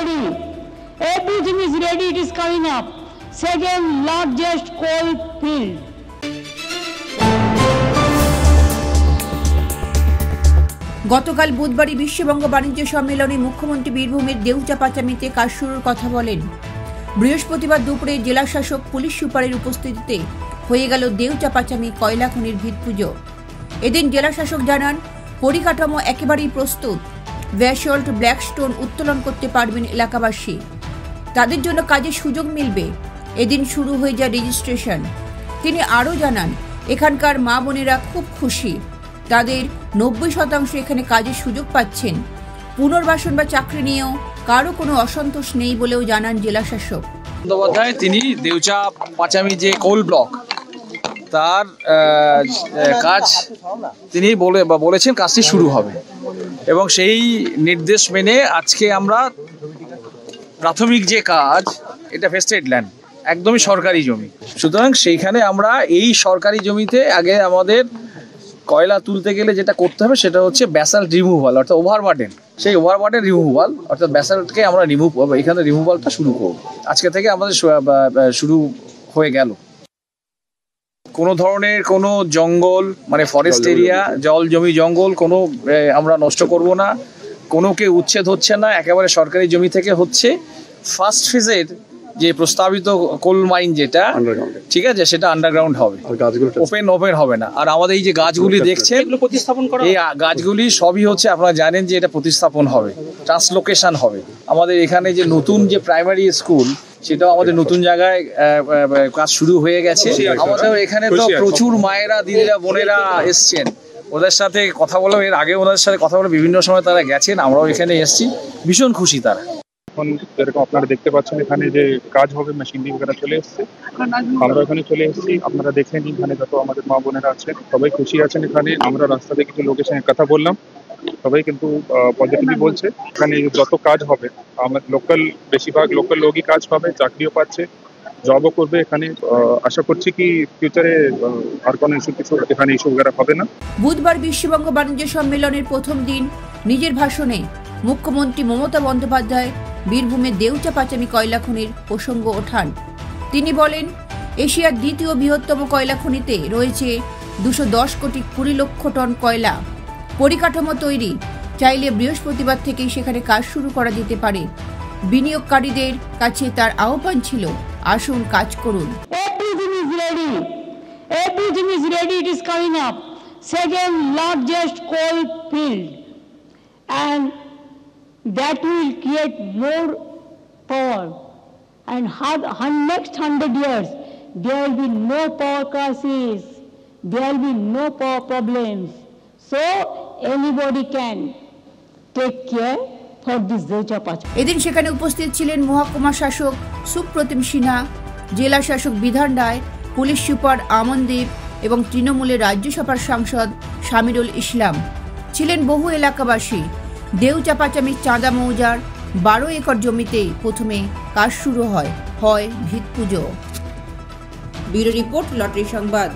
ready. Everything is ready. It is coming up. Second largest coal field. গতকাল বুধবারই বিশ্ববঙ্গ বাণিজ্য সম্মেলনে মুখ্যমন্ত্রী বীরভূমের দেউচাপাচামিতে কাজ শুরুর কথা বলেন। বৃহস্পতিবার দুপুরে জেলা শাসক পুলিশ সুপারের উপস্থিতিতে হয়ে গেল দেউচাপাচামি কয়লা খনির ভিতপুজো। এদিন জেলা শাসক জানান, পরিকাঠামো একেবারেই প্রস্তুত। ব্যাসল্ট, ব্ল্যাকস্টোন উত্তোলন করতে পারবেন এলাকাবাসী। তাদের জন্য কাজের সুযোগ মিলবে। এদিন শুরু হয়ে যায় রেজিস্ট্রেশন। তিনি আরও জানান, এখানকার মা বোনেরা খুব খুশি। তাদের 90% এখানে কাজের সুযোগ পাচ্ছেন। পুনর্বাসন বা চাকরি নিয়েও কারো কোনো অসন্তোষ নেই বলেও জানান জেলা শাসক। বন্দ্যোপাধ্যায় তিনি দেউচাপাচামি যে কোল ব্লক তার কাজ তিনি বলেছেন কাজটি শুরু হবে এবং সেই নির্দেশ মেনে আজকে আমরা প্রাথমিক যে কাজ, এটা ভেস্টেড ল্যান্ড, একদমই সরকারি জমি। সুতরাং সেইখানে আমরা এই সরকারি জমিতে আগে আমাদের কয়লা তুলতে গেলে যেটা করতে হবে সেটা হচ্ছে ব্যাসাল্ট রিমুভাল, অর্থাৎ ওভারবার্ডেন। সেই ওভারবার্ডেন রিমুভাল অর্থাৎ ব্যাসাল্টকে আমরা এখানে রিমুভালটা শুরু করব। আজকে থেকে আমাদের শুরু হয়ে গেল। কোনো ধরনের কোনো জঙ্গল মানে ফরেস্ট এরিয়া, জমি জঙ্গল কোনো আমরা নষ্ট করব না। কোনো কেউ উচ্ছেদ হচ্ছে না, একেবারে সরকারি জমি থেকে হচ্ছে। ফার্স্ট ফেজের যে প্রস্তাবিত কোল মাইন যেটা, ঠিক আছে, সেটা আন্ডারগ্রাউন্ড হবে, ওপেন হবে না। আর আমাদের এই যে গাছগুলি দেখছেন, এই গাছগুলি সবই হচ্ছে, আপনারা জানেন যে এটা প্রতিস্থাপন হবে, ট্রান্সলোকেশন হবে। আমাদের এখানে যে নতুন যে প্রাইমারি স্কুল, সেটাও আমাদের নতুন জায়গায় কাজ শুরু হয়ে গেছে। আমাদের এখানে তো প্রচুর মায়েরা, দিদিরা, বোনেরা এসছেন। ওদের সাথে কথা বলে, এর আগে ওনাদের সাথে কথা বলে বিভিন্ন সময় তারা গেছেন, আমরাও এখানে এসছি, ভীষণ খুশি তারা। এখন যেরকম আপনারা দেখতে পাচ্ছেন এখানে যে কাজ হবে, মেশিনারি বগেরা চলে এসছে, আমরা এখানে চলে এসেছি। আপনারা দেখেন এখানে যত আমাদের মা বোনেরা আছেন সবাই খুশি আছেন। এখানে আমরা রাস্তাতে কিছু লোকের সঙ্গে কথা বললাম, সবাই কিন্তু পজিটিভলি বলছে। এখানে যত কাজ হবে আমাদের বেশিরভাগ লোকাল লোকই কাজ পাবে, চাকরিও পাচ্ছে, জবও করবে এখানে। আশা করছি কি ফিউচারে আর কোনো কিছু এখানে ইস্যু বগেরা হবে না। বুধবার বিশ্ববঙ্গ বাণিজ্য সম্মেলনের প্রথম দিন নিজের ভাষণে মুখ্যমন্ত্রী মমতা বন্দ্যোপাধ্যায় বীরভূমের দেউচাপাচামি কয়লা খনির প্রসঙ্গ ওঠান। তিনি বলেন, এশিয়ার দ্বিতীয় বৃহত্তম কয়লা খনিতে রয়েছে 210 কোটি 20 লক্ষ টন কয়লা। পরিকাঠামো তৈরি, চাইলে বৃহস্পতিবার থেকেই সেখানে কাজ শুরু করা যেতে পারে। বিনিয়োগকারীদের কাছে তার আহ্বান ছিল, আসুন কাজ করুন। Everything is ready. It is coming up. Second largest coal field, and that will create more power. And next 100 years, there will be no power crisis. There will be no power problems. So anybody can take care for this Deochapachaami. এদিন সেখানে উপস্থিত ছিলেন মহকুমা শাসক সুপ্রতিম সিনহা, জেলা শাসক বিধান রায়, police super Amandeep এবং তৃণমূলের রাজ্যসভার সাংসদ শামিরুল ইসলাম। ছিলেন বহু এলাকাবাসী। দেউচাপাচামির চাঁদা মৌজার 12 একর জমিতেই প্রথমে কাজ শুরু হয় ভিতপুজো। ব্যুরো রিপোর্ট, লটারি সংবাদ।